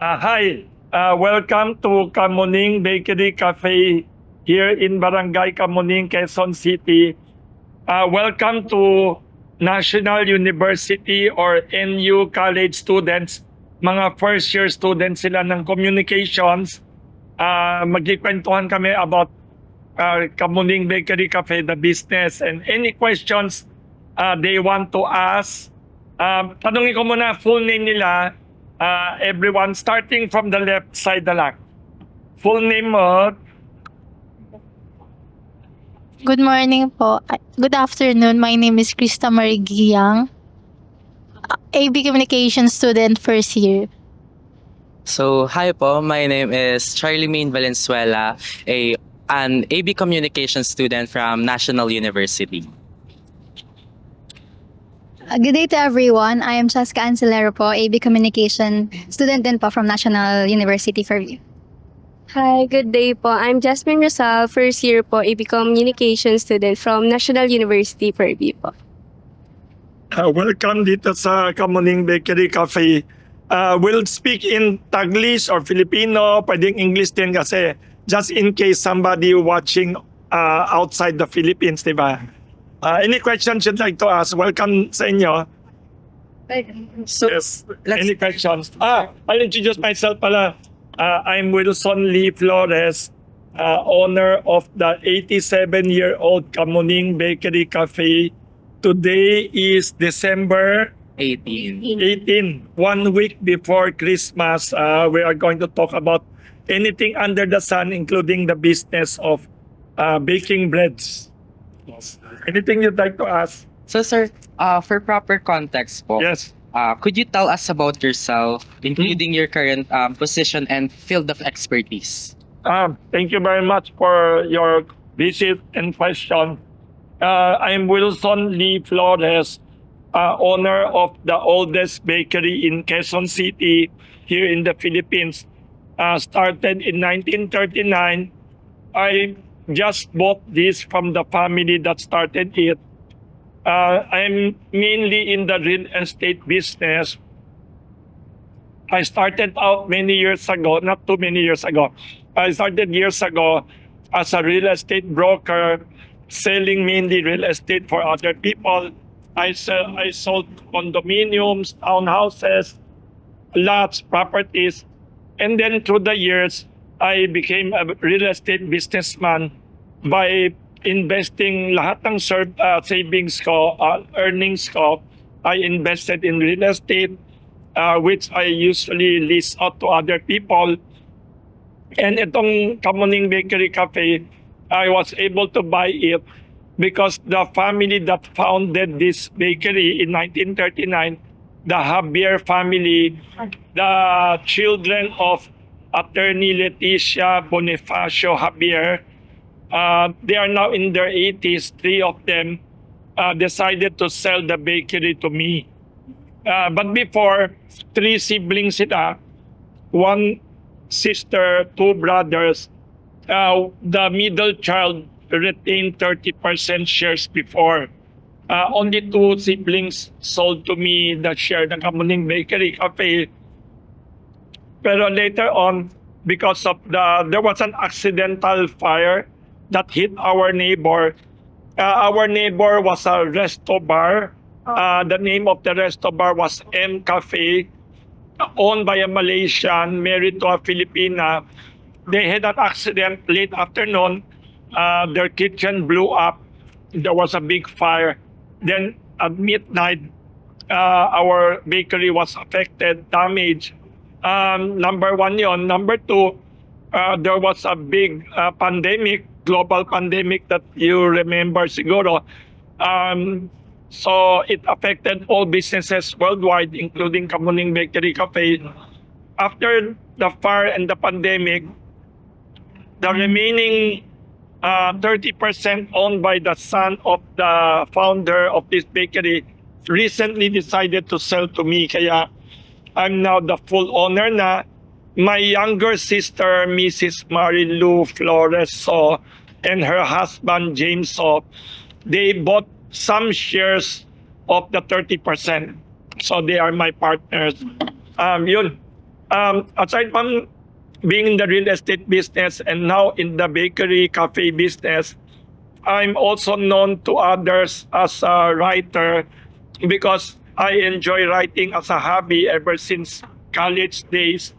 Hi, welcome to Kamuning Bakery Cafe here in Barangay Kamuning, Quezon City. Welcome to National University or NU college students. Mga first year students sila ng communications. Magkikwentuhan kami about Kamuning Bakery Cafe, the business, and any questions they want to ask. Tanungin ko muna full name nila. Everyone, starting from the left side na lang. Full name mo. Good morning po. Good afternoon. My name is Krista Marie Giyang, AB Communication student first year. So, hi po. My name is Charlie Main Valenzuela, an AB Communication student from National University. Good day to everyone. I am Chaska Ancilero po, AB Communication student din po from National University Fairview. Hi, good day po. I'm Jasmine Rosal, first year po, AB Communication student from National University Fairview po. Welcome dito sa Kamuning Bakery Cafe. We'll speak in Taglish or Filipino, pwedeng English din kasi just in case somebody watching outside the Philippines, di ba? Any questions you'd like to ask? Welcome sa inyo. So, Yes. Any questions? I'll introduce myself pala. I'm Wilson Lee Flores, owner of the 87-year-old Kamuning Bakery Cafe. Today is December 18. 18, 1 week before Christmas. We are going to talk about anything under the sun, including the business of baking breads. Anything you'd like to ask? So, sir, for proper context po, Yes. could you tell us about yourself, including your current position and field of expertise? Thank you very much for your visit and question. I'm Wilson Lee Flores, owner of the oldest bakery in Quezon City here in the Philippines. Started in 1939. I just bought this from the family that started it. I'm mainly in the real estate business. I started out many years ago, not too many years ago. I started years ago as a real estate broker, selling mainly real estate for other people. I sold condominiums, townhouses, lots, properties. And then through the years, I became a real estate businessman by investing lahat ng savings ko, earnings ko. I invested in real estate, which I usually lease out to other people. And itong Kamuning Bakery Cafe, I was able to buy it because the family that founded this bakery in 1939, the Javier family, the children of Attorney Leticia Bonifacio Javier, they are now in their 80s. 3 of them decided to sell the bakery to me. But before, 3 siblings sila, 1 sister, 2 brothers. The middle child retained 30% shares before. Only 2 siblings sold to me the share ng Kamuning Bakery Cafe. Pero later on, because of there was an accidental fire that hit our neighbor. Our neighbor was a resto bar. The name of the resto bar was M Cafe, owned by a Malaysian married to a Filipina. They had an accident late afternoon. Their kitchen blew up. There was a big fire. Then at midnight, our bakery was affected, damaged. Number 1 yon. Number 2, there was a big pandemic, global pandemic that you remember siguro. So it affected all businesses worldwide, including Kamuning Bakery Cafe. After the fire and the pandemic, the remaining 30% owned by the son of the founder of this bakery recently decided to sell to me. Kaya I'm now the full owner na. My younger sister, Mrs. Marilu Flores So, and her husband, James So, they bought some shares of the 30%. So they are my partners. Yun. Aside from being in the real estate business and now in the bakery cafe business, I'm also known to others as a writer because I enjoy writing as a hobby ever since college days.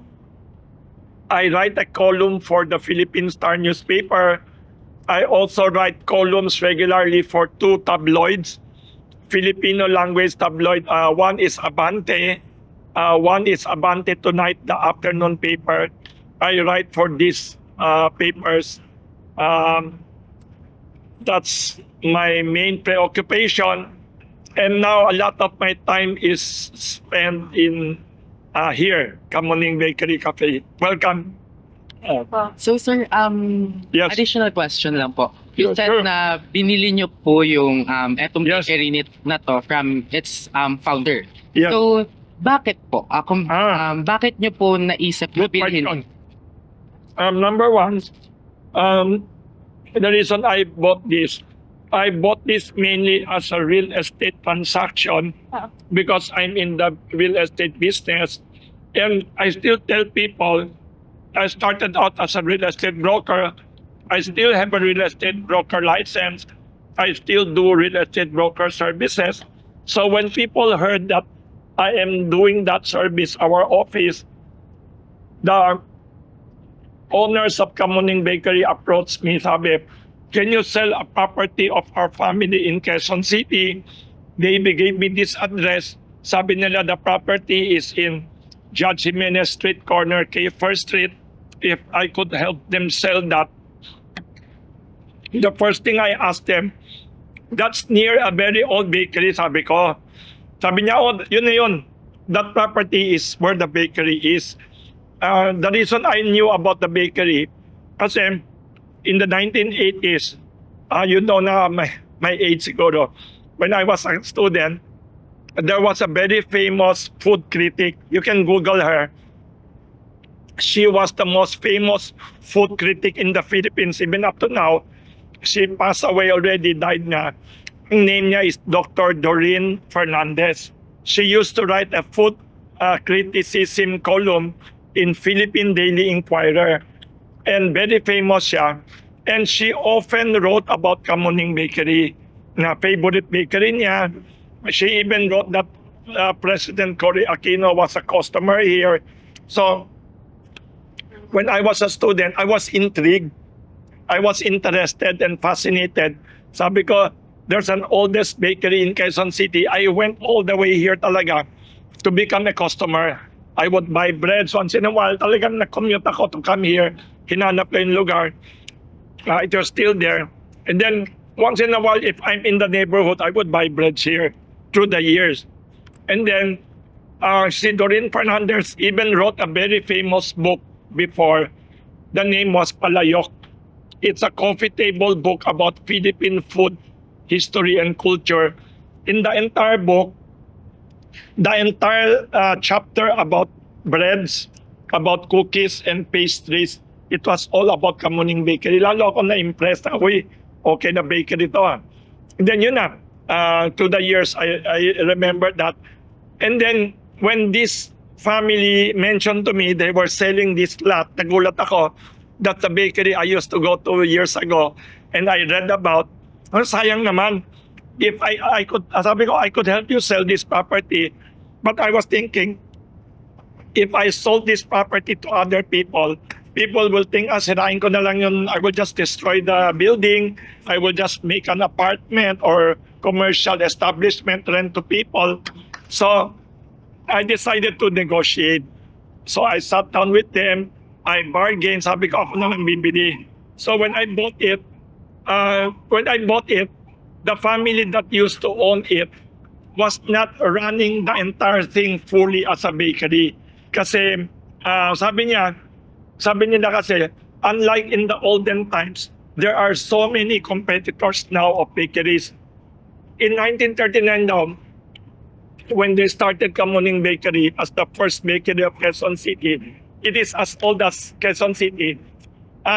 I write a column for the Philippine Star newspaper. I also write columns regularly for two tabloids, Filipino language tabloid. One is Abante. One is Abante Tonight, the afternoon paper. I write for these papers. That's my main preoccupation. And now a lot of my time is spent in here, Kamuning Bakery Cafe. Welcome. So sir, Yes. additional question lang po. You Sure, said sure. na binili niyo po yung etong Yes. bakery na to from its founder. Yes. So, bakit po? Bakit niyo po naisip na Good bilhin? question. Number one, the reason I bought this mainly as a real estate transaction because I'm in the real estate business. And I still tell people, I started out as a real estate broker. I still have a real estate broker license. I still do real estate broker services. So when people heard that I am doing that service, our office, the owners of Kamuning Bakery approached me, sabi, can you sell a property of our family in Quezon City? They gave me this address. Sabi nila the property is in Judge Jimenez Street corner, K First Street. If I could help them sell that. The first thing I asked them, that's near a very old bakery, sabi ko. Sabi niya, oh, yun na yun. That property is where the bakery is. The reason I knew about the bakery, kasi in the 1980s, you know na my age siguro, when I was a student, there was a very famous food critic. You can Google her. She was the most famous food critic in the Philippines. Even up to now, she passed away already, died na. Ang name niya is Dr. Doreen Fernandez. She used to write a food criticism column in Philippine Daily Inquirer. And very famous siya. And she often wrote about Kamuning Bakery, na favorite bakery niya. She even wrote that President Cory Aquino was a customer here. So, when I was a student, I was intrigued. I was interested and fascinated. Sabi ko, there's an oldest bakery in Quezon City. I went all the way here talaga to become a customer. I would buy breads once in a while. Talagang na-commute ako to come here. Hinanap ko yung lugar. It was still there. And then, once in a while, if I'm in the neighborhood, I would buy breads here through the years. And then, si Doreen Fernandez even wrote a very famous book before. The name was Palayok. It's a coffee table book about Philippine food, history, and culture. In the entire book, the entire chapter about breads, about cookies and pastries, it was all about Kamuning Bakery. Lalo ako na-impressed na, uy, okay na bakery to. And then yun na, through the years, I remember that. And then, when this family mentioned to me they were selling this lot, nagulat ako. That's the bakery I used to go to years ago. And I read about, sayang naman, if I could, sabi ko, I could help you sell this property. But I was thinking, if I sold this property to other people will think, sirain ko na lang yun, I will just destroy the building, I will just make an apartment or commercial establishment rent to people. So, I decided to negotiate. So I sat down with them, I bargained, sabi ko ako naman bibili. So when I bought it, the family that used to own it was not running the entire thing fully as a bakery. Kasi sabi nila kasi, unlike in the olden times, there are so many competitors now of bakeries. In 1939 now, when they started Kamuning Bakery as the first bakery of Quezon City, it is as old as Quezon City.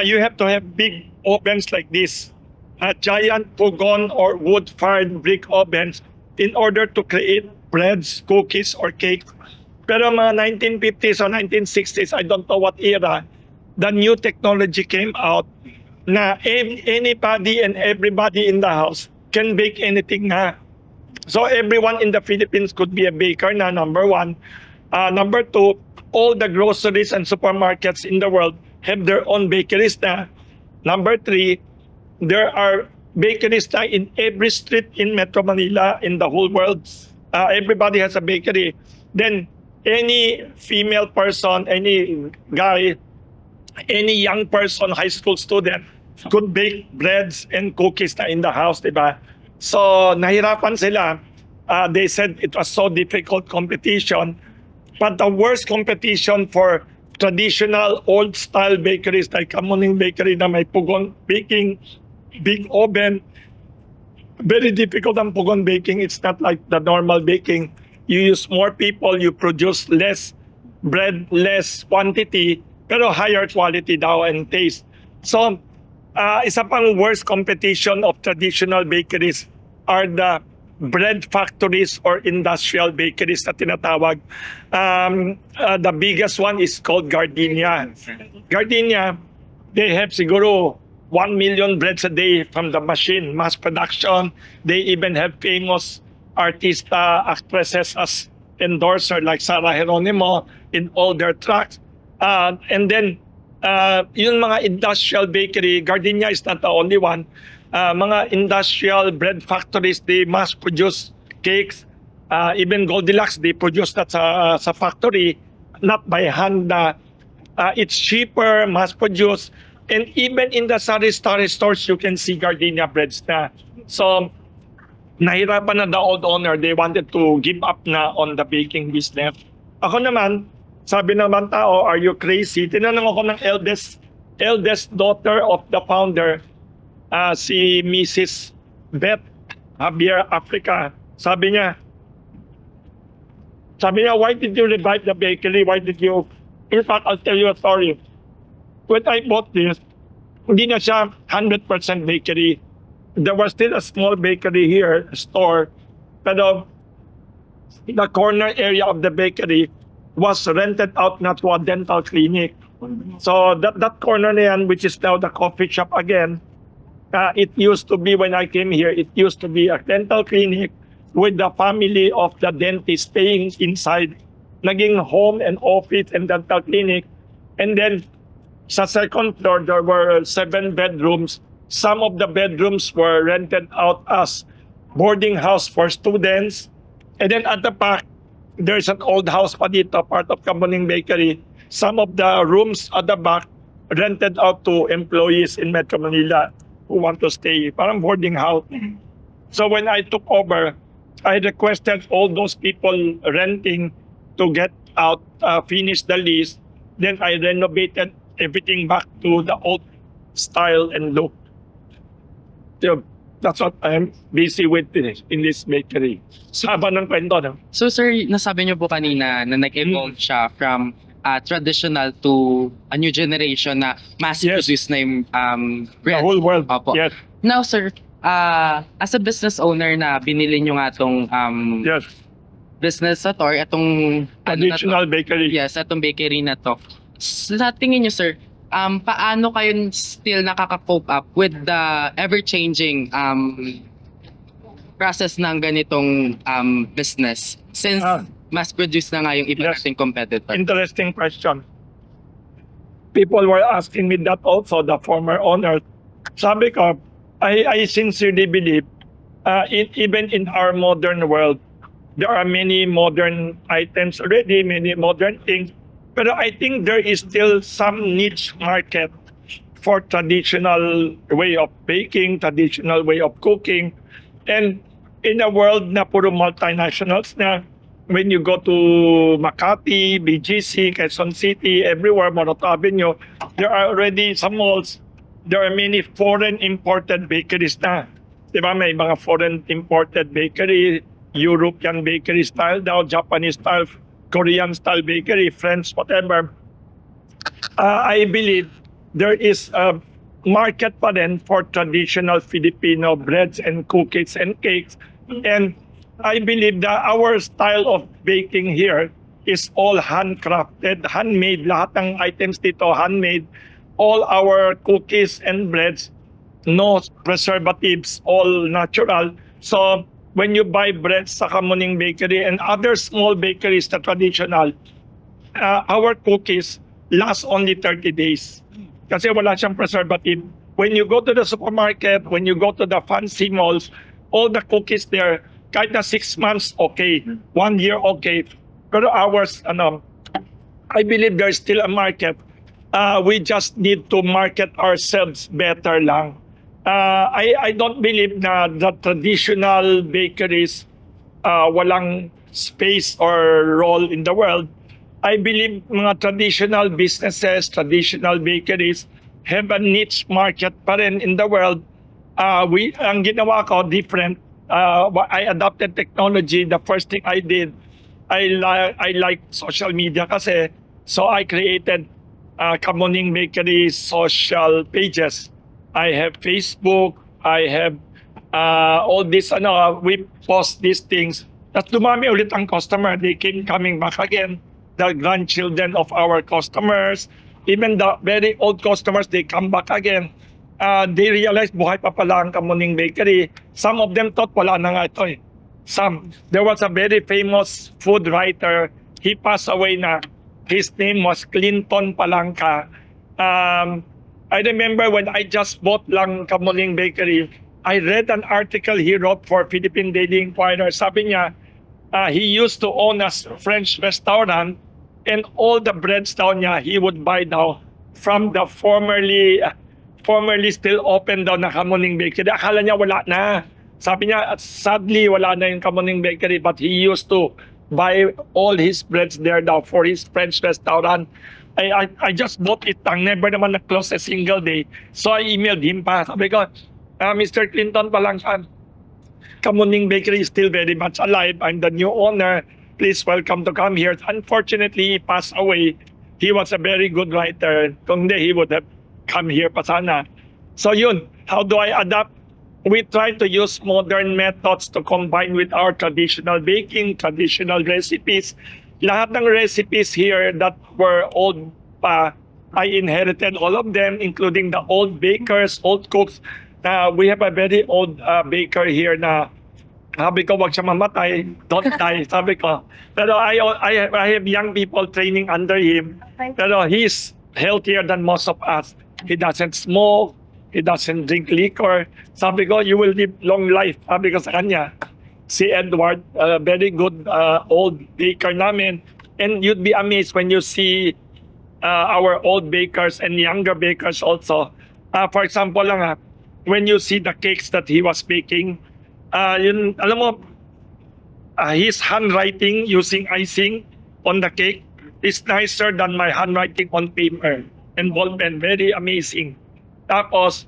You have to have big ovens like this, giant pugon or wood-fired brick ovens in order to create breads, cookies, or cake. Pero mga 1950s or 1960s, I don't know what era, the new technology came out na anybody and everybody in the house can bake anything na. So everyone in the Philippines could be a baker na, number one. Number two, all the groceries and supermarkets in the world have their own bakeries na. Number three, there are bakeries na in every street in Metro Manila, in the whole world. Everybody has a bakery. Then any female person, any guy, any young person, high school student could bake breads and cookies na in the house, diba? So nahirapan sila. They said it was so difficult competition. But the worst competition for traditional old-style bakeries like Kamuning Bakery na may pugon baking, big oven, very difficult ang pugon baking. It's not like the normal baking. You use more people, you produce less bread, less quantity, pero higher quality daw and taste. So, isa pang worst competition of traditional bakeries are the bread factories or industrial bakeries na tinatawag. The biggest one is called Gardenia. Gardenia, they have siguro 1 million breads a day from the machine, mass production. They even have famous artista, actresses as endorser like Sarah Geronimo in all their tracks. And then, yung mga industrial bakery, Gardenia is not the only one. Mga industrial bread factories, they mass produce cakes. Even Goldilocks, they produce that sa factory, not by hand. It's cheaper, mass produced. And even in the sari-sari stores, you can see Gardenia breads na. So, nahirapan na the old owner. They wanted to give up na on the baking business. Ako naman, sabi ng mga tao, are you crazy? Tinanong ako ng eldest daughter of the founder, si Mrs. Beth Javier Africa. Sabi niya, why did you revive the bakery? Why did you... In fact, I'll tell you a story. When I bought this, hindi na siya 100% bakery. There was still a small bakery here, store, pero the corner area of the bakery was rented out na to a dental clinic. So that corner na yan, which is now the coffee shop again, it used to be, when I came here, it used to be a dental clinic with the family of the dentist staying inside. Naging home and office and dental clinic. And then sa second floor, there were 7 bedrooms. Some of the bedrooms were rented out as boarding house for students. And then at the back, there's an old house pa dito, part of Kamuning Bakery. Some of the rooms at the back rented out to employees in Metro Manila who want to stay, parang boarding house. So when I took over, I requested all those people renting to get out, finish the lease. Then I renovated everything back to the old style and look. So that's what I'm busy with in this bakery. Saba ng kwento, no? So sir, nasabi niyo po kanina na nag-evolve siya from traditional to a new generation na mass-produce na yung The bread. whole world. Opo. Yes, Now sir, as a business owner na binili niyo nga itong yes. business na to, or itong Traditional bakery. yes, itong bakery na to. Sa tingin niyo sir, paano kayo still nakaka-cope up with the ever-changing process ng ganitong business since mass-produce na nga yung iba Yes. nating competitor? Interesting question. People were asking me that also, the former owner. Sabi ko, I sincerely believe, even in our modern world, there are many modern items already, many modern things. Pero I think there is still some niche market for traditional way of baking, traditional way of cooking. And in a world na puro multinationals na, when you go to Makati, BGC, Quezon City, everywhere, Moroto Avenue, there are already some malls. There are many foreign imported bakeries na. Diba? May mga foreign imported bakery, European bakery style daw, Japanese style, Korean style bakery, French, whatever. I believe there is a market pa rin for traditional Filipino breads and cookies and cakes. And I believe that our style of baking here is all handcrafted, handmade. Lahat ng items dito, handmade. All our cookies and breads, no preservatives, all natural. So when you buy bread sa Kamuning Bakery and other small bakeries, the traditional, our cookies last only 30 days. Kasi wala siyang preservative. When you go to the supermarket, when you go to the fancy malls, all the cookies there, kahit na 6 months, okay. 1 year, okay. Pero ours, I believe there's still a market. We just need to market ourselves better lang. I don't believe na the traditional bakeries walang space or role in the world. I believe mga traditional businesses, traditional bakeries have a niche market pa rin in the world. Ang ginawa ko different. I adopted technology. The first thing I did, I like social media kasi. So I created Kamuning Bakery social pages. I have Facebook. I have all this. We post these things. Tapos dumami ulit ang customer. They came coming back again. The grandchildren of our customers, even the very old customers, they come back again. They realize buhay pa pala ang Kamuning Bakery. Some of them thought wala na nga ito eh. There was a very famous food writer. He passed away na. His name was Clinton Palangka. I remember when I just bought lang Kamuning Bakery, I read an article he wrote for Philippine Daily Inquirer. Sabi niya, he used to own a French restaurant and all the breads daw niya, he would buy daw from the formerly still open daw na Kamuning Bakery. Akala niya wala na. Sabi niya, sadly, wala na yung Kamuning Bakery, but he used to buy all his breads there daw for his French restaurant. I just bought it. Never naman na-close a single day. So I emailed him pa. Sabi ko, Mr. Clinton Palangka, Kamuning Bakery is still very much alive. I'm the new owner. Please welcome to come here. Unfortunately, he passed away. He was a very good writer. Kung hindi, he would have come here pa sana. So yun, how do I adapt? We try to use modern methods to combine with our traditional baking, traditional recipes. Lahat ng recipes here that were old pa, I inherited all of them, including the old bakers, old cooks. We have a very old baker here na sabi ko, wag siya mamatay, don't die, sabi ko. Pero I have young people training under him. Pero he's healthier than most of us. He doesn't smoke, he doesn't drink liquor. Sabi ko, you will live long life. Sabi ko sa kanya. Si Edward, very good old baker namin. And you'd be amazed when you see our old bakers and younger bakers also. For example lang, when you see the cakes that he was baking, yun, alam mo, his handwriting using icing on the cake is nicer than my handwriting on paper and ballpen. Very amazing. Tapos,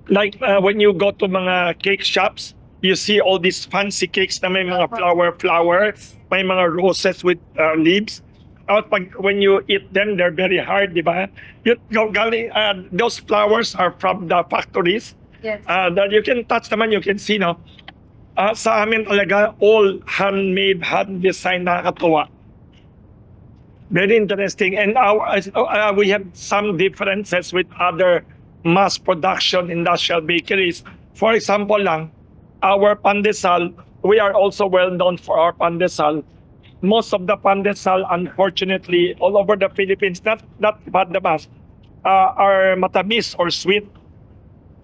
like when you go to mga cake shops, you see all these fancy cakes na may mga flower, may mga roses with leaves. When you eat them, they're very hard, di ba? Those flowers are from the factories. Yes. That you can touch naman, you can see, no? Sa amin talaga, all handmade, hand-designed, nakakatuwa. Very interesting. And we have some differences with other mass production industrial bakeries. For example lang, our pandesal, we are also well known for our pandesal. Most of the pandesal, unfortunately, all over the Philippines, not bad the mass, are matamis or sweet.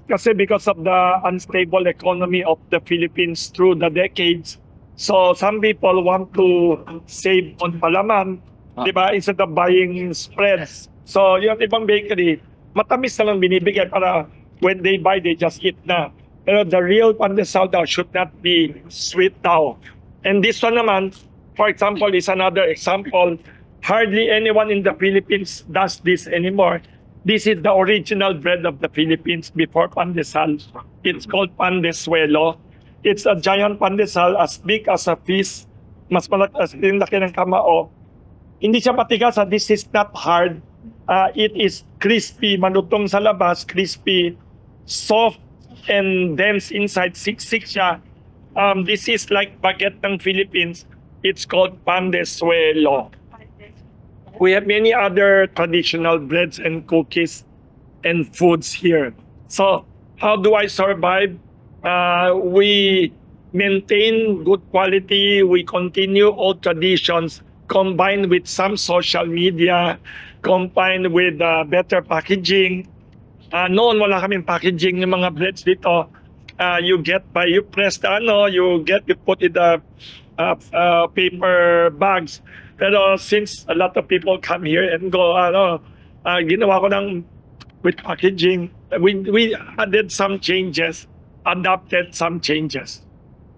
Kasi because of the unstable economy of the Philippines through the decades, so some people want to save on palaman, di ba, instead of buying spreads. So yung ibang bakery, matamis na lang binibigay para when they buy, they just eat na. Pero the real pandesal daw should not be sweet daw. And this one naman, for example, is another example. Hardly anyone in the Philippines does this anymore. This is the original bread of the Philippines before pandesal. It's called pandesuelo. It's a giant pandesal as big as a fish. Mas malaki ng kamao. Hindi siya matigas. This is not hard. It is crispy, manutong sa labas, crispy, soft, and dense inside. Siksik siya. This is like baguette ng Philippines. It's called pan de suelo. We have many other traditional breads and cookies and foods here. So how do I survive? We maintain good quality. We continue old traditions combined with some social media, combined with better packaging. Noon wala kaming packaging ng mga breads dito. You press the you put in the paper bags. Pero since a lot of people come here and go, ginawa ko ng with packaging. We added some changes, adapted some changes.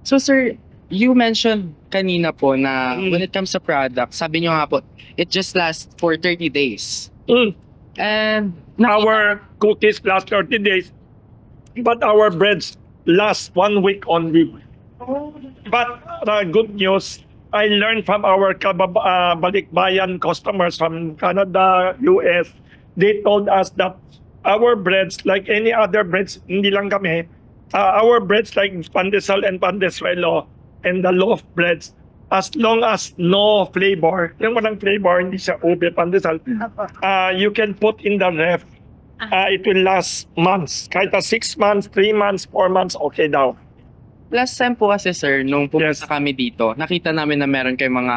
So sir, you mentioned kanina po na Mm. when it comes to product, sabi nyo nga po, it just lasts for 30 days. Mm. And Our cookies last 30 days, but our breads last 1 week only. But good news, I learned from our balikbayan customers from Canada, US. They told us that our breads, like any other breads, hindi lang kami, our breads like pandesal and pandesuelo and the loaf breads, as long as no flavor, yung walang flavor, hindi siya ube, pandesal, you can put in the ref. It will last months. Kahit 6 months, 3 months, 4 months, okay daw. last time po kasi sir, nung pumunta Yes. kami dito, nakita namin na meron kayong mga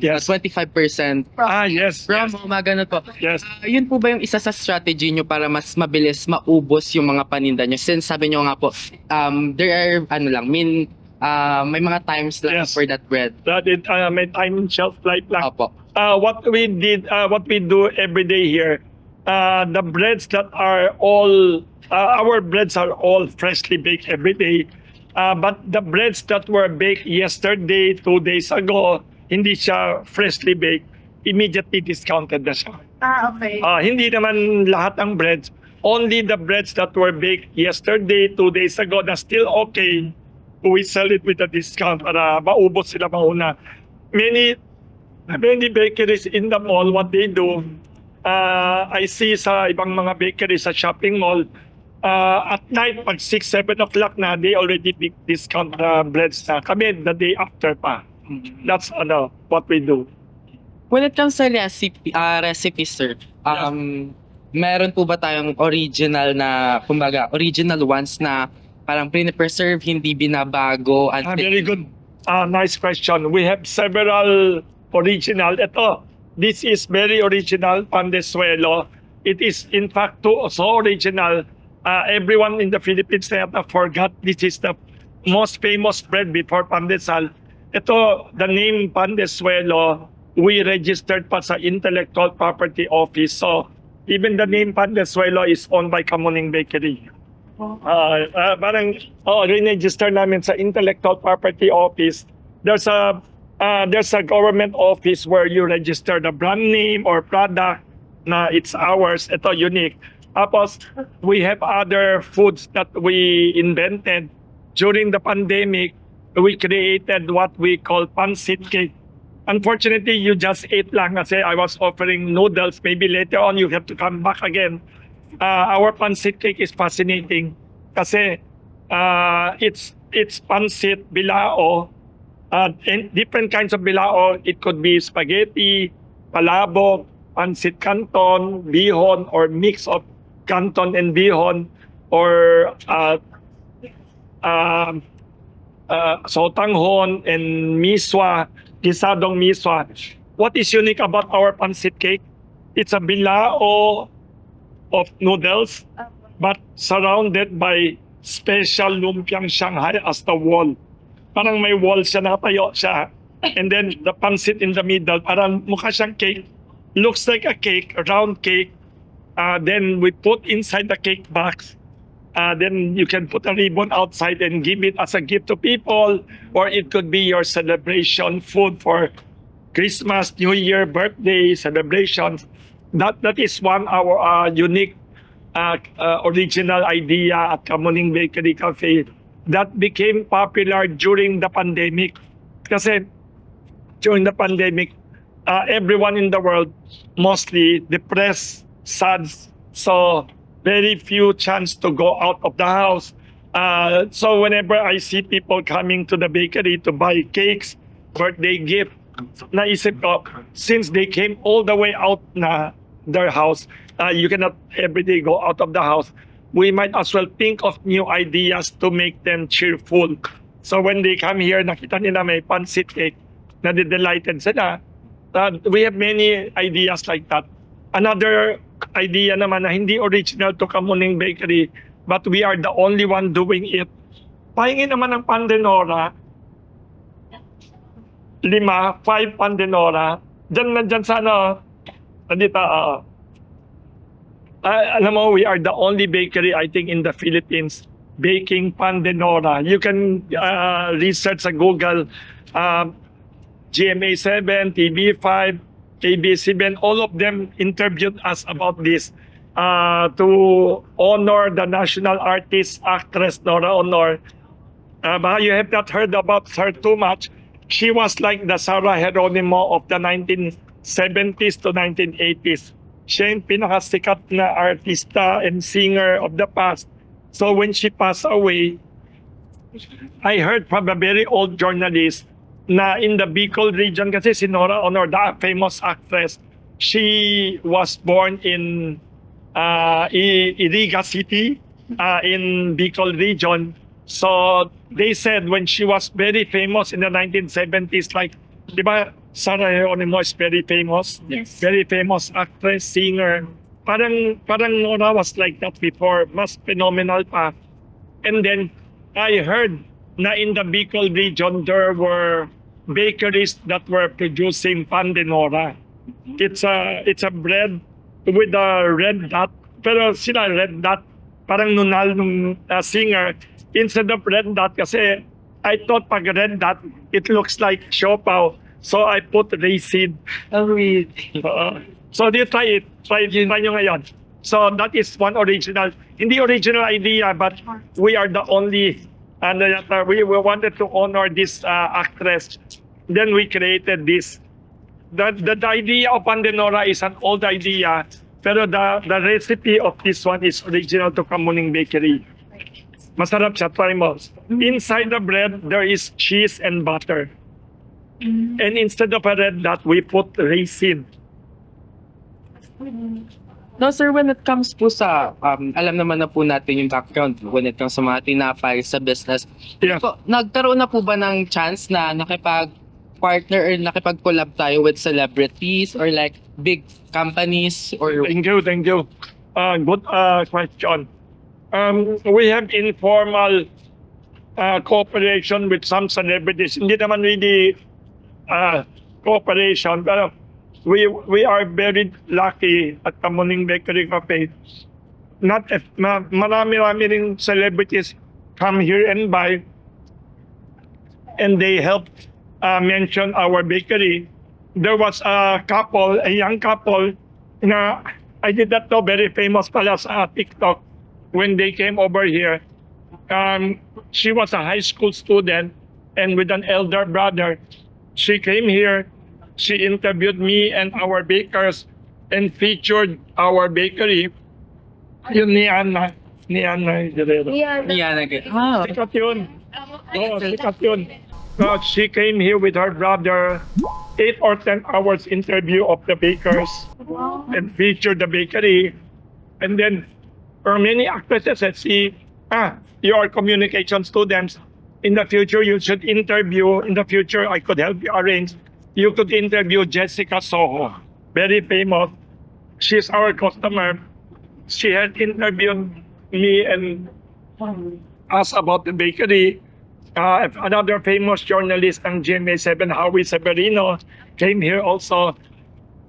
Yes. 25% Yes. promo, mga ganun po. Yes. Yun po ba yung isa sa strategy nyo para mas mabilis maubos yung mga paninda nyo? Since sabi nyo nga po, there are, may mga times lang Yes. for that bread. That it may time shelf life lang. Opo. What we do every day here, the breads that are all our breads are all freshly baked every day. But the breads that were baked yesterday, 2 days ago, hindi siya freshly baked, immediately discounted na siya. Okay. Hindi naman lahat ng breads, only the breads that were baked yesterday, 2 days ago, na still okay, we sell it with a discount para maubos sila mauna. Many bakeries in the mall, what they do, I see sa ibang mga bakeries sa shopping mall, at night, pag 6, 7 o'clock na, they already discount the breads na. Kami, the day after pa. That's what we do. When it comes sa recipe sir, meron po ba tayong original na, kumbaga, original ones na parang pre-preserve, hindi binabago? Very good. Nice question. We have several original. This is very original, pandesuelo. It is in fact so original. Everyone in the Philippines forgot this is the most famous bread before pandesal. The name pandesuelo, we registered pa sa Intellectual Property Office. So even the name pandesuelo is owned by Kamuning Bakery. Re-register namin sa Intellectual Property Office. There's a government office where you register the brand name or product na it's ours. Ito unique. Tapos, we have other foods that we invented. During the pandemic, we created what we call pancit cake. Unfortunately, you just ate lang kasi I was offering noodles. Maybe later on, you have to come back again. Our pancit cake is fascinating kasi it's pancit, bilao, and different kinds of bilao. It could be spaghetti, palabok, pancit canton, bihon, or mix of canton and bihon, or sotanghon and miswa, gisadong miswa. What is unique about our pancit cake? It's a bilao of noodles, but surrounded by special lumpiang Shanghai as the wall. Parang may wall siya, nakatayo siya. And then the pancit in the middle, parang mukha siyang cake. Looks like a cake, a round cake. Then we put inside the cake box. Then you can put a ribbon outside and give it as a gift to people, or it could be your celebration food for Christmas, New Year, birthday celebrations. That is one our unique original idea at Kamuning Bakery Cafe that became popular during the pandemic. Kasi during the pandemic, everyone in the world mostly depressed, sad, so very few chance to go out of the house. So whenever I see people coming to the bakery to buy cakes, birthday gift. Naisip ko, since they came all the way out na their house, you cannot everyday go out of the house. We might as well think of new ideas to make them cheerful. So when they come here, nakita nila may pancit cake, delighted sila. We have many ideas like that. Another idea naman na hindi original to Kamuning Bakery, but we are the only one doing it. Pahingin naman ng Pandenora, 5 Pandenora. Diyan sa ano, nandito, alam mo, we are the only bakery, I think, in the Philippines baking Pandenora. You can research sa Google, GMA7, TV5, AB7, all of them interviewed us about this to honor the national artist, actress Nora Honor. But you have not heard about her too much. She was like the Sarah Geronimo of the 1970s to 1980s. Siya yung pinakasikat na artista and singer of the past. So when she passed away, I heard from a very old journalist na in the Bicol region, kasi si Nora Honor, the famous actress, she was born in Iriga City in Bicol region. So they said when she was very famous in the 1970s, like, di ba, Sarah Geronimo is very famous, Yes. very famous actress, singer. Parang Nora was like that before, mas phenomenal pa. And then I heard na in the Bicol region there were bakeries that were producing pan de Nora. It's a bread with a red dot, pero sila red dot, parang nunal nung singer. Instead of red dot, kasi I thought pag red dot, it looks like siopaw. So I put raisin. So you try it. Try nyo ngayon. So that is one original. Hindi original idea, but we are the only. And we wanted to honor this actress. Then we created this. The idea of Pandenora is an old idea, pero the recipe of this one is original to Kamuning Bakery. Masarap siya, try mo. Inside the bread, there is cheese and butter. And instead of a red dot, we put raisin. No, sir, when it comes po sa, alam naman na po natin yung background when it comes sa mga tinapay sa business. Yeah. So, nagkaroon na po ba ng chance na nakipag-partner or nakipag-collab tayo with celebrities or like big companies or... Thank you. Good question. We have informal cooperation with some celebrities. Hindi naman really cooperation, pero we are very lucky at Kamuning Bakery Cafe. Marami ring celebrities come here and buy, and they help mention our bakery. There was a young couple na I did not know, very famous pala sa TikTok when they came over here. She was a high school student and with an elder brother. She came here. She interviewed me and our bakers and featured our bakery. Yun ni Anna Guerrero. Sikat yun. Oo, sikat yun. So she came here with her brother, 8 or 10 hours interview of the bakers and featured the bakery. And then for many actresses that see, you are communication students. In the future, you should interview. In the future, I could help you arrange. You could interview Jessica Soho, very famous. She's our customer. She had interviewed me and us about the bakery. Another famous journalist ng GMA7, Howie Severino, came here also.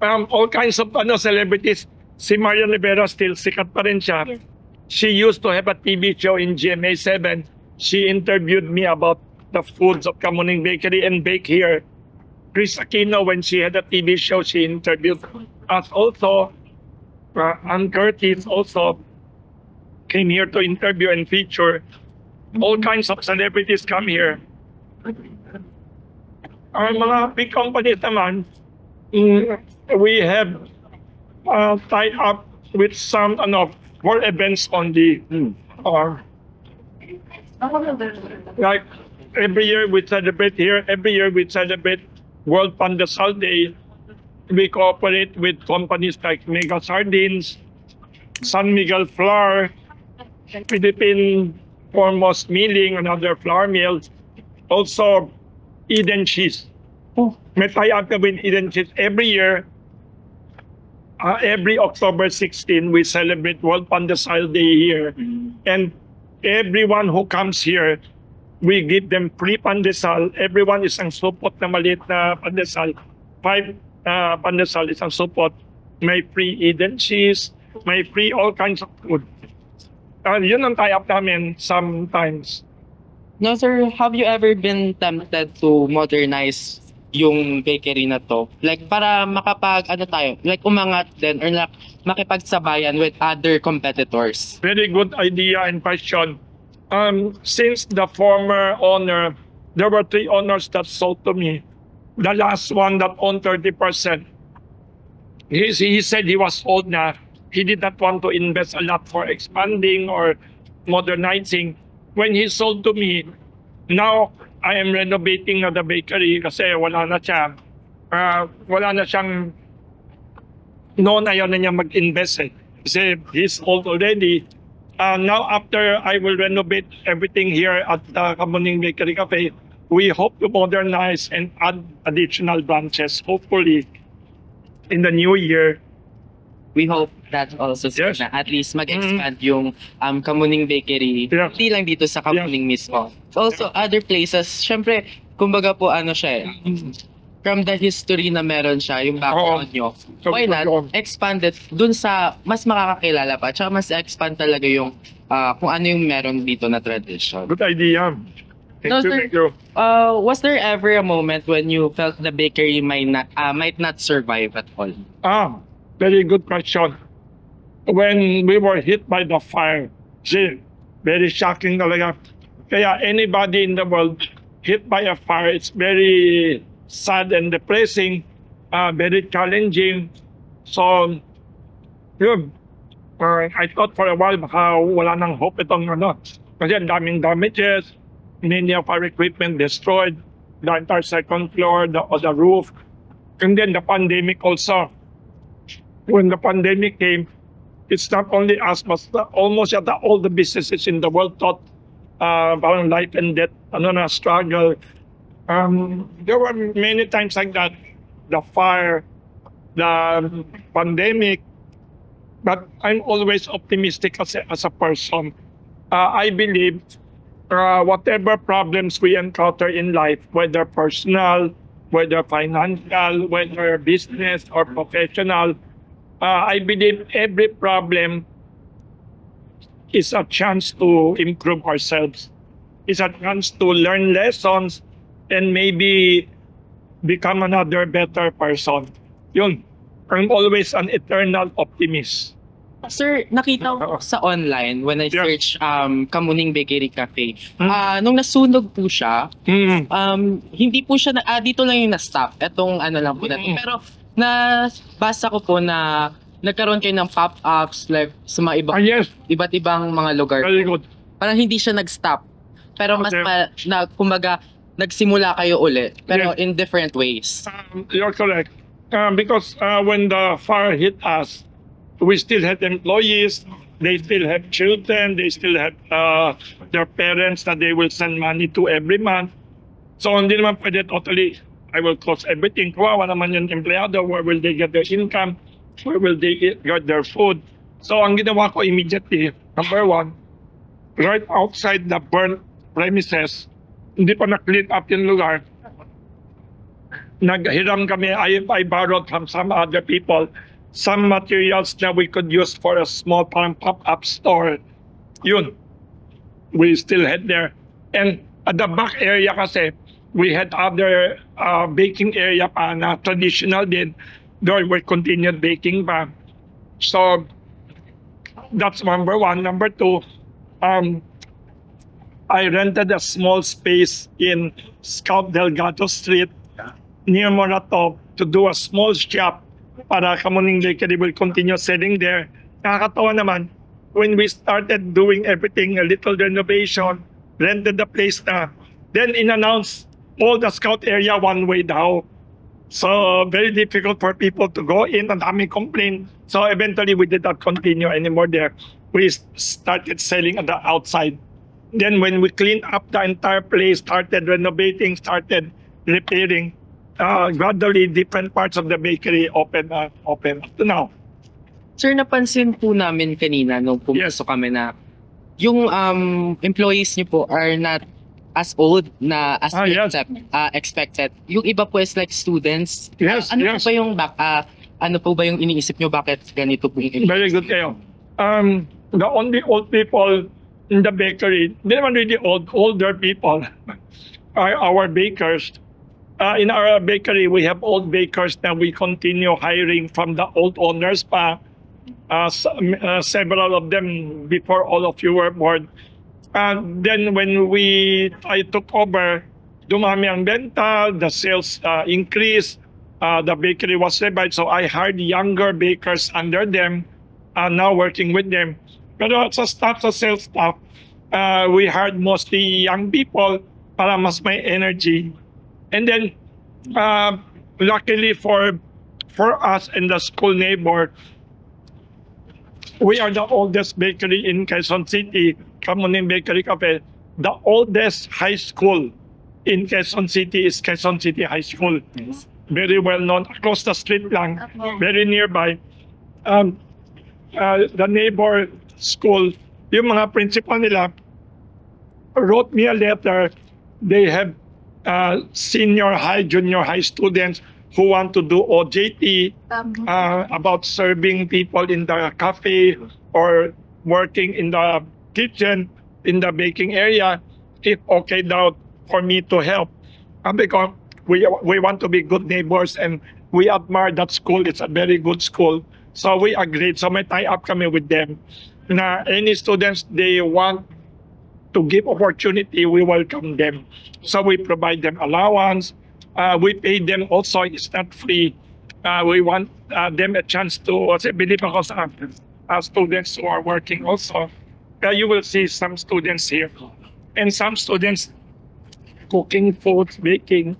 All kinds of celebrities. Si Marian Rivera still sikat pa rin siya. Yes. She used to have a TV show in GMA7. She interviewed me about the foods of Kamuning Bakery and bake here. Chris Aquino, when she had a TV show, she interviewed us also. Ann Curtis also came here to interview and feature. All kinds of celebrities come here. Our mga big companies naman, we have tied up with some for events only. Like every year we celebrate here. Every year we celebrate World Pandesal Day. We cooperate with companies like Mega Sardines, San Miguel Flour, Philippine Foremost Milling, another flour mill. Also, Eden Cheese. May tie-up with Eden Cheese. Every year, every October 16, we celebrate World Pandesal Day here. And everyone who comes here, we give them free pandesal. Everyone isang supot na maliit na pandesal. 5 pandesal isang supot. May free Eden Cheese. May free all kinds of food. Yun ang tie-up namin sometimes. No, sir, have you ever been tempted to modernize yung bakery na to? Like, para umangat din or makipagsabayan with other competitors. Very good idea and question. Since the former owner, there were 3 owners that sold to me. The last one that owned 30%, he said he was old na. He did not want to invest a lot for expanding or modernizing. When he sold to me, now I am renovating na the bakery kasi wala na siya. Wala na siyang, noon ayaw na niya mag-invest eh. Kasi he's old already. Now after I will renovate everything here at the Kamuning Bakery Cafe, we hope to modernize and add additional branches, hopefully in the new year. We hope that also sir, Yes. na at least mag-expand yung Kamuning Bakery. Yeah. Hindi lang dito sa Kamuning mismo. Also, other places, syempre, kumbaga po siya from the history na meron siya, yung background nyo, why not expand it dun sa mas makakakilala pa, tsaka mas expand talaga yung kung ano yung meron dito na tradition. Good idea. No, sir. Thank you. Was there ever a moment when you felt the bakery might not survive at all? Very good question. When we were hit by the fire, very shocking talaga. Kaya anybody in the world hit by a fire, it's very sad and depressing, very challenging. So, yun. I thought for a while baka wala nang hope itong kasi ang daming damages, many of our equipment destroyed, the entire second floor, the roof, and then the pandemic also. When the pandemic came, it's not only us, but almost all the businesses in the world thought parang life and death, struggle. There were many times like that, the fire, the pandemic, but I'm always optimistic as a person. I believe whatever problems we encounter in life, whether personal, whether financial, whether business or professional, I believe every problem is a chance to improve ourselves. It's a chance to learn lessons and maybe become another better person. Yun. I'm always an eternal optimist. Sir, nakita ko sa online when I Yeah. search Kamuning Bakery Cafe. Nung nasunog po siya, hindi po siya dito lang yung na-stop. Etong lang po na to. Pero nabasa ko po na nagkaroon kayo ng pop-ups like sa mga Yes, iba't ibang mga lugar. very good. Parang hindi siya nag-stop. Pero mas kumbaga nagsimula kayo uli. Pero Yes. in different ways. You're correct. Because when the fire hit us, we still had employees, they still have children, they still have their parents that they will send money to every month. So hindi naman pwede totally, I will close everything. Kawawa naman yung empleyado, where will they get their income? Where will they get their food? So ang ginawa ko immediately, number one, right outside the burnt premises, hindi pa na-clean up yung lugar. Naghiram kami, I borrowed from some other people some materials that we could use for a small pop-up store. Yun. We still had there. And at the back area kasi, we had other baking area pa na traditional din. There we continued baking pa. So, that's number one. Number two, I rented a small space in Scout Delgado Street near Morato to do a small shop para Kamuning Bakery will continue selling there. Nakakatawa naman, when we started doing everything, a little renovation, rented the place na, Then in-announce all the scout area one way daw. So very difficult for people to go in. Ang daming complaint. So eventually we did not continue anymore there. We started selling at the outside. Then when we cleaned up the entire place, started renovating, started repairing, gradually different parts of the bakery open up to now. Sir, napansin po namin kanina nung pumasok kami na yung employees niyo po are not as old na as Yes. expected. Yung iba po is like students. Yes, Ano yes. po ba yung ano po ba yung iniisip niyo bakit ganito po yung Very good kayo. The only old people in the bakery, they naman really old, older people are our bakers. In our bakery, we have old bakers that we continue hiring from the old owners pa. Several of them before all of you were born. And then when I took over, dumami ang benta, the sales increased, the bakery was revived. So I hired younger bakers under them, now working with them. Pero sa staff, sa sales staff, we hired mostly young people para mas may energy. And then, luckily for us and the school neighbor, we are the oldest bakery in Quezon City, Kamuning Bakery Cafe. The oldest high school in Quezon City is Quezon City High School. Very well known, across the street lang, very nearby. The neighbor school, yung mga principal nila wrote me a letter. They have senior high, junior high students who want to do OJT about serving people in the cafe or working in the kitchen, in the baking area, if okay daw for me to help. Because we want to be good neighbors and we admire that school. It's a very good school. So we agreed. So may tie-up kami with them. Na any students they want to give opportunity, we welcome them. So we provide them allowance. We pay them also, it's not free. We want them a chance to, kasi believe ako sa students who are working also. You will see some students here. And some students cooking food, baking.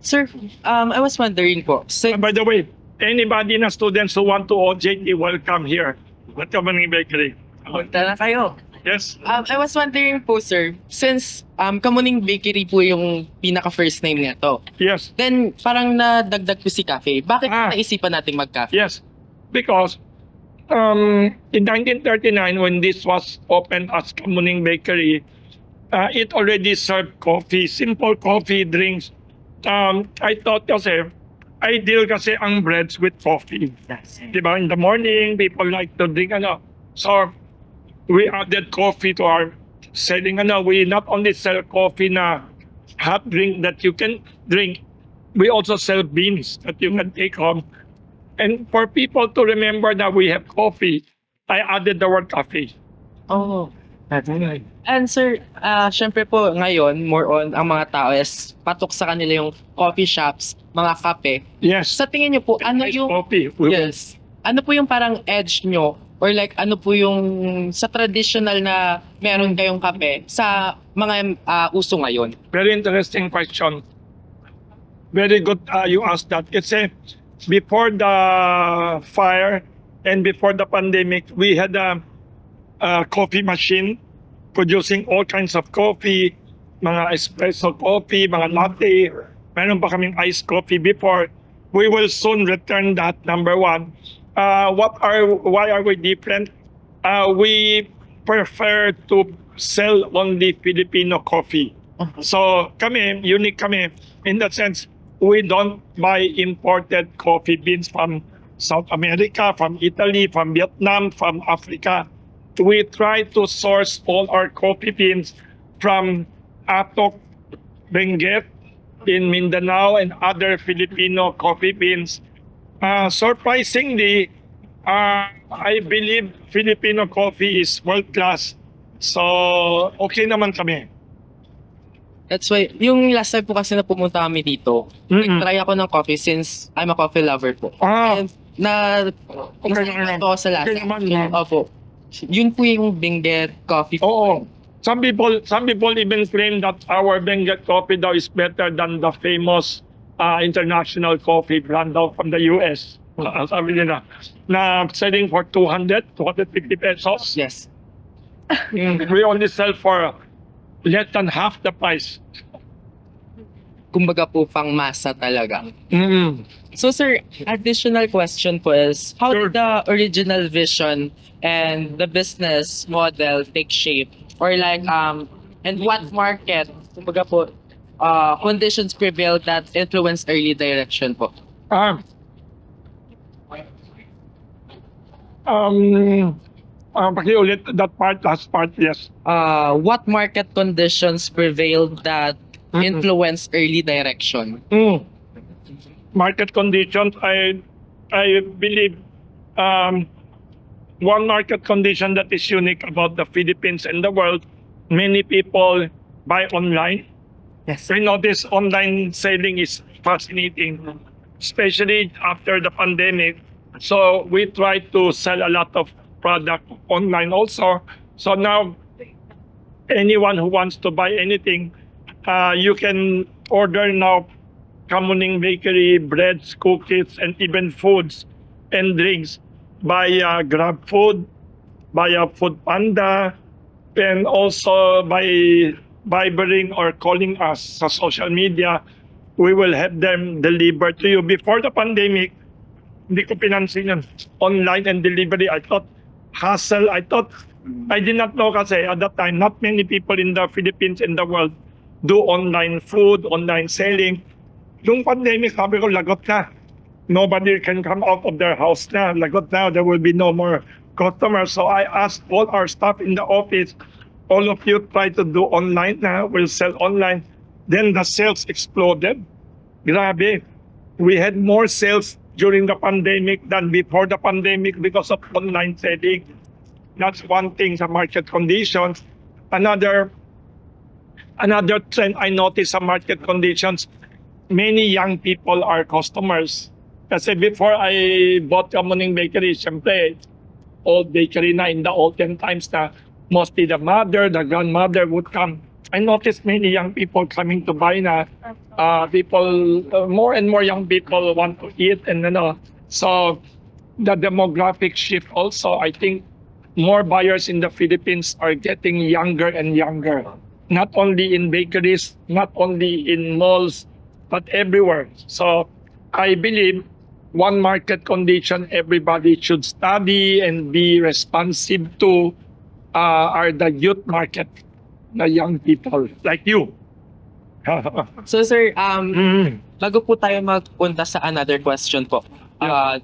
Sir, I was wondering po. So, By the way, anybody na students who want to OJT, welcome here. At Kamuning Bakery. punta na kayo. Yes. I was wondering po, sir, since Kamuning Bakery po yung pinaka-first name nito, Yes. then parang nadagdag po si cafe. Bakit Ah. naisipan nating mag-cafe? Yes, because in 1939, when this was opened as Kamuning Bakery, it already served coffee, simple coffee drinks. I thought kasi, ideal kasi ang breads with coffee. Yes. Diba? In the morning, people like to drink ano. So, we added coffee to our selling ano. We not only sell coffee na hot drink that you can drink, we also sell beans that you can take home. And for people to remember that we have coffee, I added the word coffee. Oh, that's right. And sir, syempre po ngayon, more on ang mga tao is patok sa kanila yung coffee shops, mga kape. Yes. Sa tingin niyo po, ano Nice yung coffee. yes, ano po yung parang edge nyo or like ano po yung sa traditional na meron kayong kape sa mga uso ngayon? Very interesting question. Very good you asked that. It's before the fire and before the pandemic, we had a coffee machine producing all kinds of coffee, mga espresso coffee, mga latte. Meron pa kaming iced coffee before. We will soon return that, number one. Why are we different? We prefer to sell only Filipino coffee. So kami, unique kami in that sense. We don't buy imported coffee beans from South America, from Italy, from Vietnam, from Africa. We try to source all our coffee beans from Atok, Benguet, in Mindanao, and other Filipino coffee beans. Surprisingly, I believe Filipino coffee is world class. So, okay naman kami. That's why, yung last time po kasi na pumunta kami dito, nag-try ako ng coffee since I'm a coffee lover po. Ah, And nasasagot ako sa lasa. Okay naman, no? Opo. Yun po yung Benguet coffee. Oo. Some people even claim that our Benguet coffee daw is better than the famous international coffee brand daw from the US. Sabi nila na selling for 250 pesos. Yes. We only sell for less than half the price. Kumbaga po pang masa talaga. Mm. So sir, additional question po is, how Sure. did the original vision and the business model take shape? Or like, and what market, kumbaga po, conditions prevailed that influence early direction po? Um, um, pakiulit that part, last part, yes. What market conditions prevailed that Mhm. influence early direction? Market conditions, I believe one market condition that is unique about the Philippines and the world, many people buy online. Yes. We notice online selling is fascinating, especially after the pandemic. So we try to sell a lot of product online also. So now anyone who wants to buy anything, you can order now Kamuning Bakery, breads, cookies, and even foods and drinks via GrabFood, via Food Panda, and also by vibering or calling us sa social media. We will have them deliver to you. Before the pandemic, hindi ko pinansin yun. Online and delivery, I thought hassle. I did not know kasi at that time, not many people in the Philippines and the world do online food, online selling. Nung pandemic, sabi ko, lagot na. Nobody can come out of their house na. Lagot na, there will be no more customers. So I asked all our staff in the office, all of you try to do online na. We'll sell online. Then the sales exploded. Grabe. We had more sales during the pandemic than before the pandemic because of online selling. That's one thing sa market conditions. Another trend I noticed sa market conditions, many young people are customers. Kasi before I bought Kamuning Bakery, siyempre, old bakery na in the olden times na mostly the mother, the grandmother would come. I noticed many young people coming to buy na. More and more young people want to eat and so the demographic shift also, I think more buyers in the Philippines are getting younger and younger. Not only in bakeries, not only in malls, but everywhere. So I believe one market condition everybody should study and be responsive to are the youth market, the young people like you. So sir, Mm. bago po tayo magpunta sa another question po.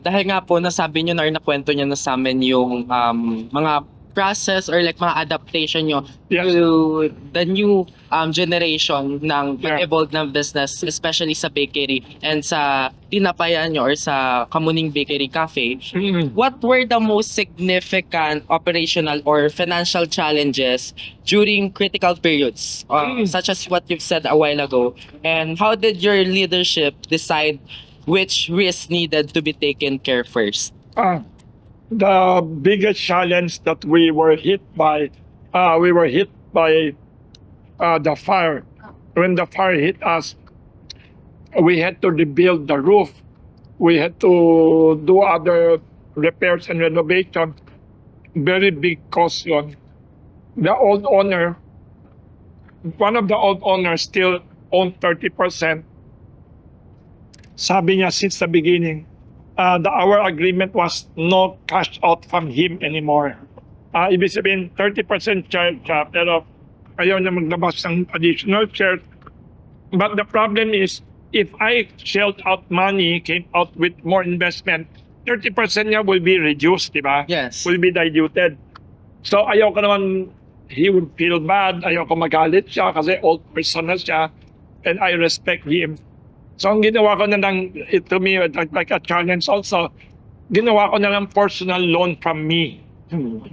Dahil nga po nasabi nyo na nakwento nyo na sa amin yung mga process or like mga adaptation nyo Yes. to the new generation ng Yeah. evolved ng business, especially sa bakery and sa tinapayan nyo or sa Kamuning Bakery Cafe. Mm. What were the most significant operational or financial challenges during critical periods, such as what you've said a while ago? And how did your leadership decide which risks needed to be taken care first? The biggest challenge that we were hit by the fire. When the fire hit us, we had to rebuild the roof. We had to do other repairs and renovation. Very big cost yun. The old owner, one of the old owners still owned 30%. Sabi niya since the beginning, our agreement was no cash out from him anymore. Ibig sabihin, 30% share siya, pero ayaw niya maglabas ng additional share. But the problem is, if I shelled out money, came out with more investment, 30% niya will be reduced, di ba? Yes. Will be diluted. So ayaw ko naman, he would feel bad, ayaw ko magalit siya kasi old person na siya, and I respect him. So ang ginawa ko na lang, to me, like a challenge also, ginawa ko na lang personal loan from me.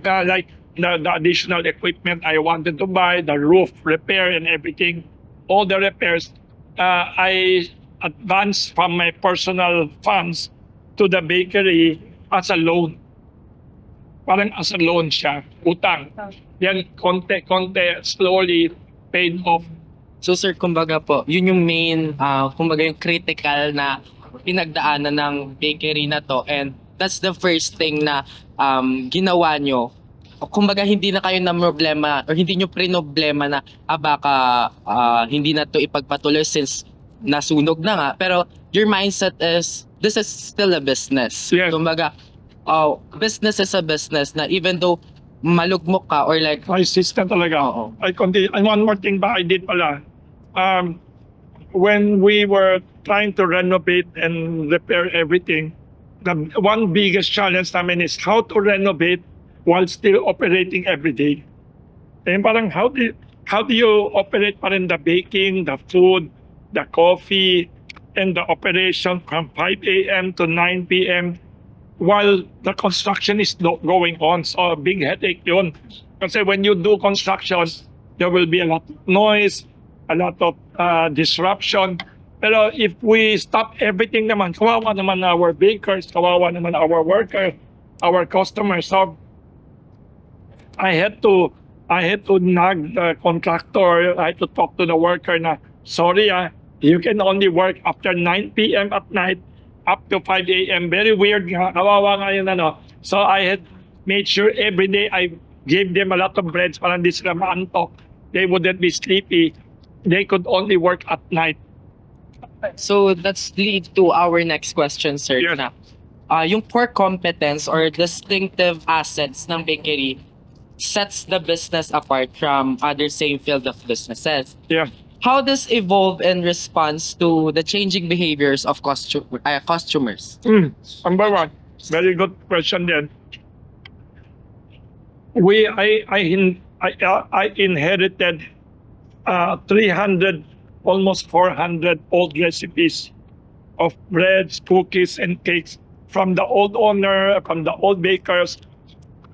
Like the additional equipment I wanted to buy, the roof repair and everything, all the repairs, I advanced from my personal funds to the bakery as a loan. parang as a loan siya, utang. Yan, konti-konti, slowly paid off. So sir, kumbaga po, yun yung main, kumbaga yung critical na pinagdaanan ng bakery na to, and that's the first thing na ginawa nyo. Kumbaga hindi na kayo na problema or hindi nyo prinoblema na baka hindi na to ipagpatuloy since nasunog na nga. Pero your mindset is, this is still a business. Yes. Kumbaga, business is a business na even though malugmok ka or like, My system talaga. Oo. I continue. And one more thing ba I did pala. When we were trying to renovate and repair everything, the one biggest challenge namin is how to renovate while still operating every day. And parang how do you operate pa rin the baking, the food, the coffee, and the operation from 5 a.m. to 9 p.m. while the construction is going on. So, big headache yun. Kasi when you do construction, there will be a lot of noise, a lot of disruption. Pero if we stop everything naman, kawawa naman our bakers, kawawa naman our workers, our customers. So, I had to nag the contractor. I had to talk to the worker na, sorry you can only work after 9 p.m. at night up to 5 a.m. Very weird nga. Kawawa nga yun ano. So I had made sure every day I gave them a lot of breads para hindi sila maantok. They wouldn't be sleepy. They could only work at night. so that's lead to our next question, sir. Yes. Na, yung core competence or distinctive assets ng bakery sets the business apart from other same field of businesses. Yeah. How does evolve in response to the changing behaviors of customers? Number one, very good question then. I inherited 300, almost 400 old recipes of breads, cookies, and cakes from the old owner, from the old bakers.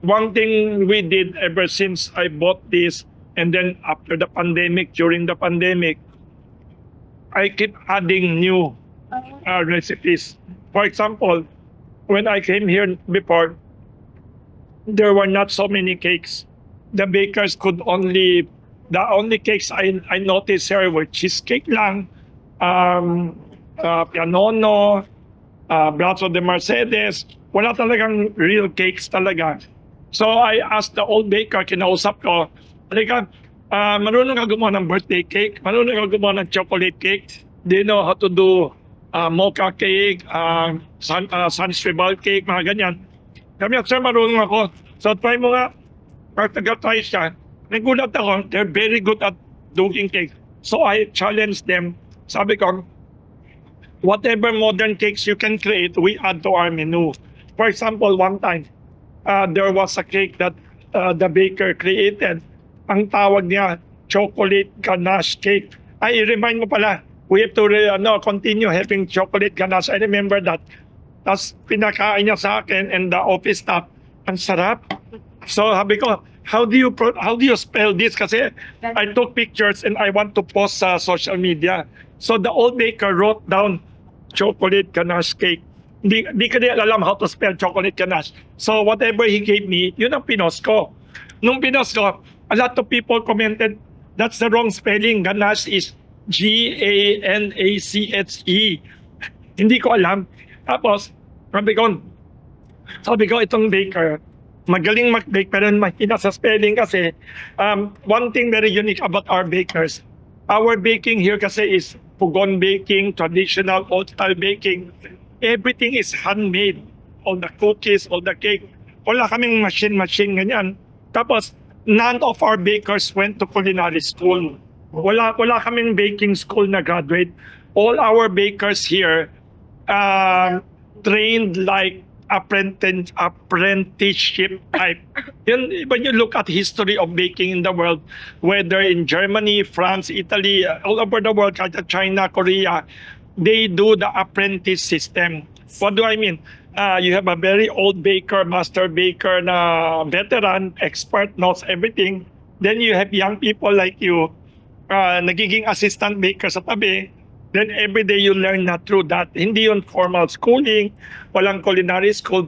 One thing we did ever since I bought this, and then after the pandemic, during the pandemic, I keep adding new recipes. For example, when I came here before, there were not so many cakes. The bakers the only cakes I noticed here were cheesecake lang, pianono, brazo de Mercedes. Wala talagang real cakes talaga. So I asked the old baker, kinausap ko, halika, marunong ka gumawa ng birthday cake? Marunong ka gumawa ng chocolate cake? Do you know how to do mocha cake, Sanskrival cake, mga ganyan? Sabi niya, sir, marunong ako. So try mo nga. Pag nag-try siya, nagulat ako, they're very good at doing cake. So I challenged them. Sabi ko, whatever modern cakes you can create, we add to our menu. For example, one time, there was a cake that the baker created. Ang tawag niya, chocolate ganache cake. Ay, remind mo pala, we have to continue having chocolate ganache. I remember that. Tapos pinakain niya sa akin and the office staff. Ang sarap. So sabi ko, how do you spell this? Kasi I took pictures and I want to post sa social media. So the old baker wrote down chocolate ganache cake. Di ko din alam how to spell chocolate ganache. So whatever he gave me, yun ang pinost ko. Nung pinost ko, a lot of people commented, that's the wrong spelling. Ganache is G-A-N-A-C-H-E. Hindi ko alam. Tapos, sabi ko, itong baker, magaling mag-bake pero mahina sa spelling kasi one thing very unique about our bakers, our baking here kasi is pugon baking, traditional old-style baking. Everything is handmade. All the cookies, all the cake. Wala kaming machine ganyan. Tapos, none of our bakers went to culinary school. Wala kaming baking school na graduate. All our bakers here trained like apprenticeship type. When you look at history of baking in the world, whether in Germany, France, Italy, all over the world, China, Korea, they do the apprentice system. What do I mean? You have a very old baker, master baker na veteran, expert, knows everything. Then you have young people like you, nagiging assistant baker sa tabi. Then every day you learn na through that. Hindi yun formal schooling, walang culinary school.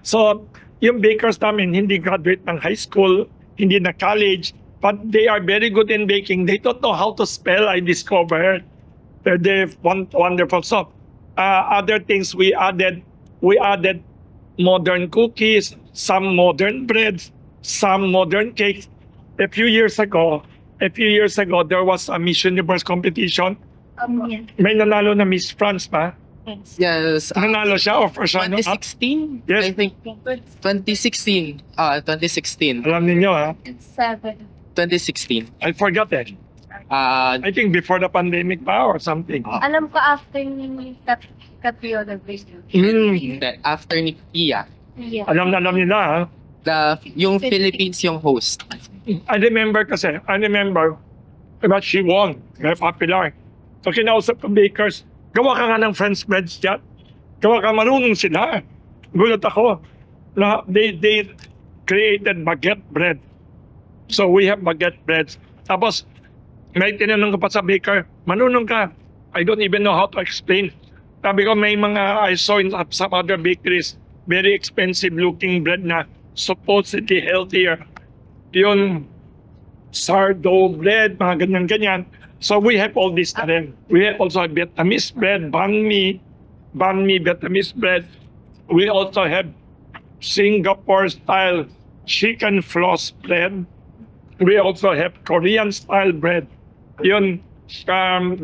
So yung bakers namin, hindi graduate ng high school, hindi na college, but they are very good in baking. They don't know how to spell, I discovered. They're wonderful. So, other things we added modern cookies, some modern breads, some modern cakes. A few years ago, there was a Miss Universe competition. May nanalo na Miss France pa. Yes. Nanalo siya o first runner up? 2016? Yes. I think 2016. 2016. Alam ninyo ha? 2016. I forgot eh. I think before the pandemic pa or something. Alam ko after ni Catriona Video. After ni Pia, Yeah. Alam nila ha? yung Philippines yung host. I remember but she won. Very popular. So kinausap ko bakers, gawa ka nga ng French breads dyan. Gawa ka, marunong sila. Gulat ako. Na they created baguette bread. So we have baguette breads. Tapos, may tinanong ko pa sa baker, marunong ka. I don't even know how to explain. Sabi ko, may mga I saw in some other bakeries, very expensive looking bread na supposedly healthier. Yun, sourdough bread, mga ganyan-ganyan. So we have all this na rin. We have also Vietnamese bread, banh mi Vietnamese bread. We also have Singapore-style chicken floss bread. We also have Korean-style bread. Yun,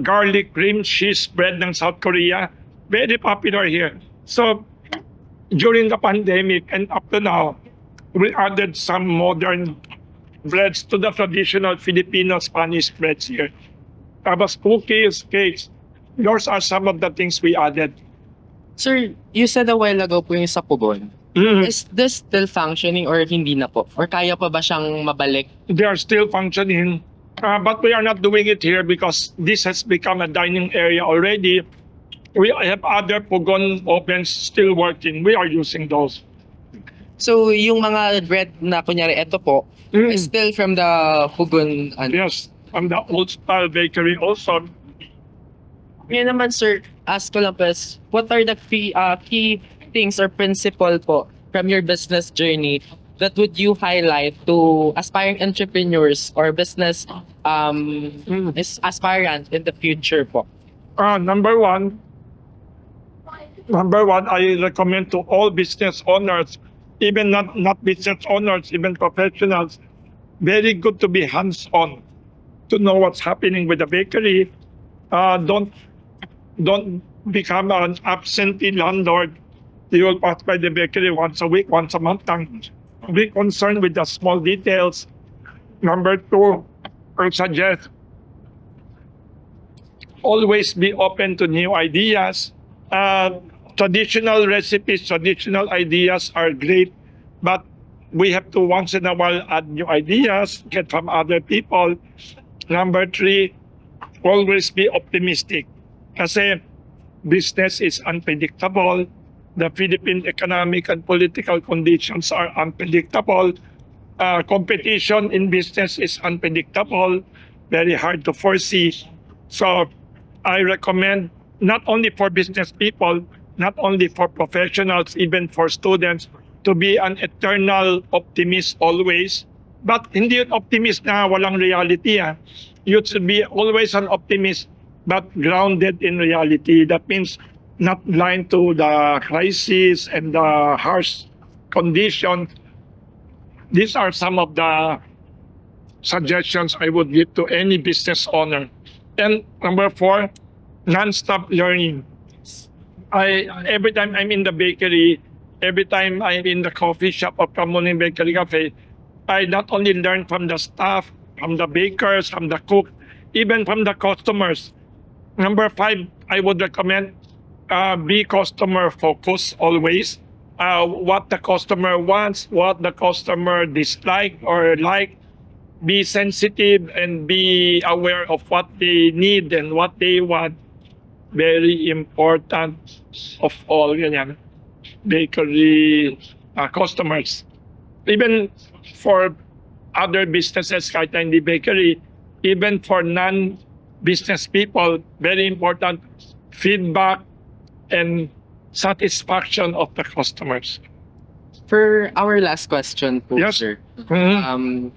garlic cream cheese bread ng South Korea. Very popular here. So, during the pandemic and up to now, we added some modern breads to the traditional Filipino Spanish breads here. Tapos cookies, cakes. Those are some of the things we added. Sir, you said a while ago po yung sa Pugon. Is this still functioning or hindi na po? Or kaya pa ba siyang mabalik? They are still functioning, but we are not doing it here because this has become a dining area already. We have other Pugon ovens still working. We are using those. So, yung mga bread na kunyari, ito po, is still from the Pugon. Yes, from the old style bakery also. Ngayon naman, sir, ask ko lang po, what are the key things or principle po from your business journey that would you highlight to aspiring entrepreneurs or business aspirant in the future po? Number one, I recommend to all business owners, even not business owners, even professionals, very good to be hands-on, to know what's happening with the bakery. Don't become an absentee landlord. You will pass by the bakery once a week, once a month. Be concerned with the small details. Number two, I suggest always be open to new ideas. Traditional recipes, traditional ideas are great, but we have to once in a while add new ideas, get from other people. Number three, always be optimistic. Kasi business is unpredictable. The Philippine economic and political conditions are unpredictable. Competition in business is unpredictable, very hard to foresee. So I recommend not only for business people, not only for professionals, even for students, to be an eternal optimist always. But hindi yun optimist na walang reality. You should be always an optimist, but grounded in reality. That means not blind to the crisis and the harsh conditions. These are some of the suggestions I would give to any business owner. And number four, non-stop learning. Every time I'm in the bakery, every time I'm in the coffee shop of Kamuning Bakery Cafe, I not only learn from the staff, from the bakers, from the cook, even from the customers. Number five, I would recommend be customer focused always. What the customer wants, what the customer dislike or like. Be sensitive and be aware of what they need and what they want. Very important of all, ganyan. Bakery customers. Even for other businesses, kahit na hindi bakery, even for non-business people, very important feedback and satisfaction of the customers. For our last question po, Yes. sir. Mhm.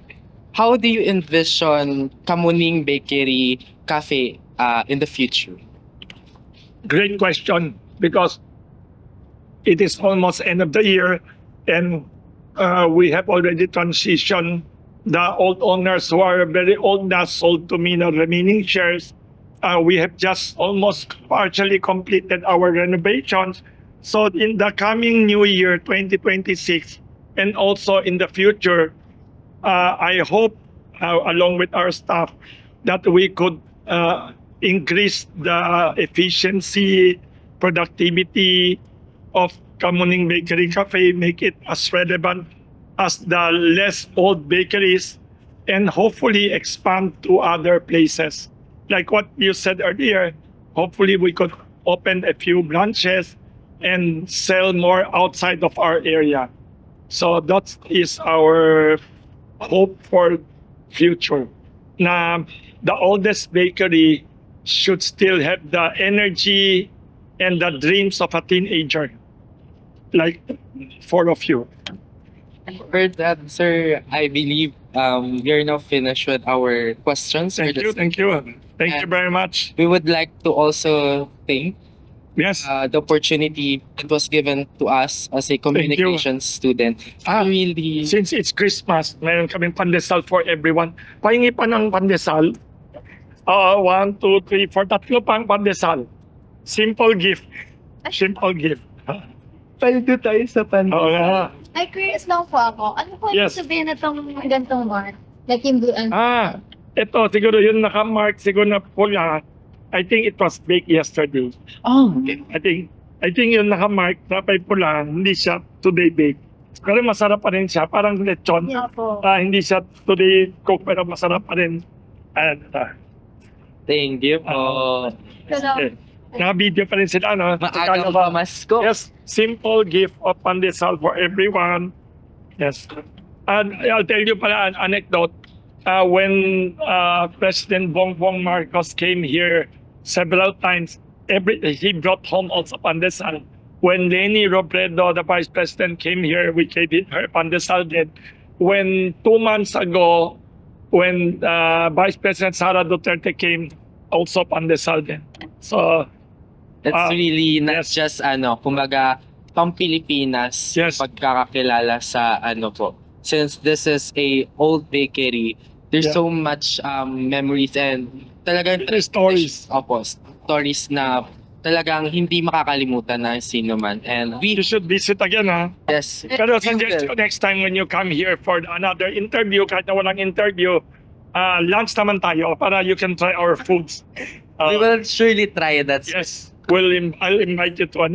How do you envision Kamuning Bakery Cafe in the future? Great question, because it is almost end of the year, and we have already transitioned the old owners who are very old now, sold to me the remaining shares. We have just almost partially completed our renovations. So in the coming new year, 2026, and also in the future, I hope, along with our staff, that we could increase the efficiency, productivity of Kamuning Bakery Cafe, make it as relevant as the less old bakeries, and hopefully expand to other places. Like what you said earlier, hopefully we could open a few branches and sell more outside of our area. So that is our hope for future. Na the oldest bakery should still have the energy and the dreams of a teenager, like four of you. For that, sir, I believe we're now finished with our questions. for Thank you, this- thank you, thank you And- very much. We would like to also thank Yes, the opportunity that was given to us as a communications student. Ah, Really, since it's Christmas, meron kaming pandesal for everyone. Pahingi pa ng pandesal. 1, 2, 3, 4, tatlo pang pandesal. Simple gift. Simple gift. paldo tayo sa Oo nga. Ay, curious lang po ako. Ano po Yes. sabihin na itong gantong mark? Like yung Ito, siguro yung nakamark, siguro na pula. I think it was baked yesterday. Oh, I think yung nakamark na may pula, hindi siya today baked. Pero masarap pa rin siya, parang lechon. po. Hindi siya today cooked, pero masarap pa rin. And, thank you po. naka-video pa rin sila, no? Maagang pamasko. Yes, simple gift of pandesal for everyone. Yes. And I'll tell you pala an anecdote. When President Bongbong Marcos came here several times, he brought home also pandesal. When Leni Robredo, the Vice President, came here, we gave her pandesal din. When 2 months ago, when Vice President Sara Duterte came, also pandesal din. So, It's really not yes. just kumbaga, pang-Pilipinas Yes. pagkakakilala sa po. Since this is a old bakery, there's Yeah. so much memories and talagang stories. Opo, stories na talagang hindi makakalimutan na sino man. And we You should visit again, ha? yes, Pero we suggest will. ko next time when you come here for another interview, kahit na walang interview, lunch naman tayo para you can try our foods. We will surely try that. Yes, I'll invite you to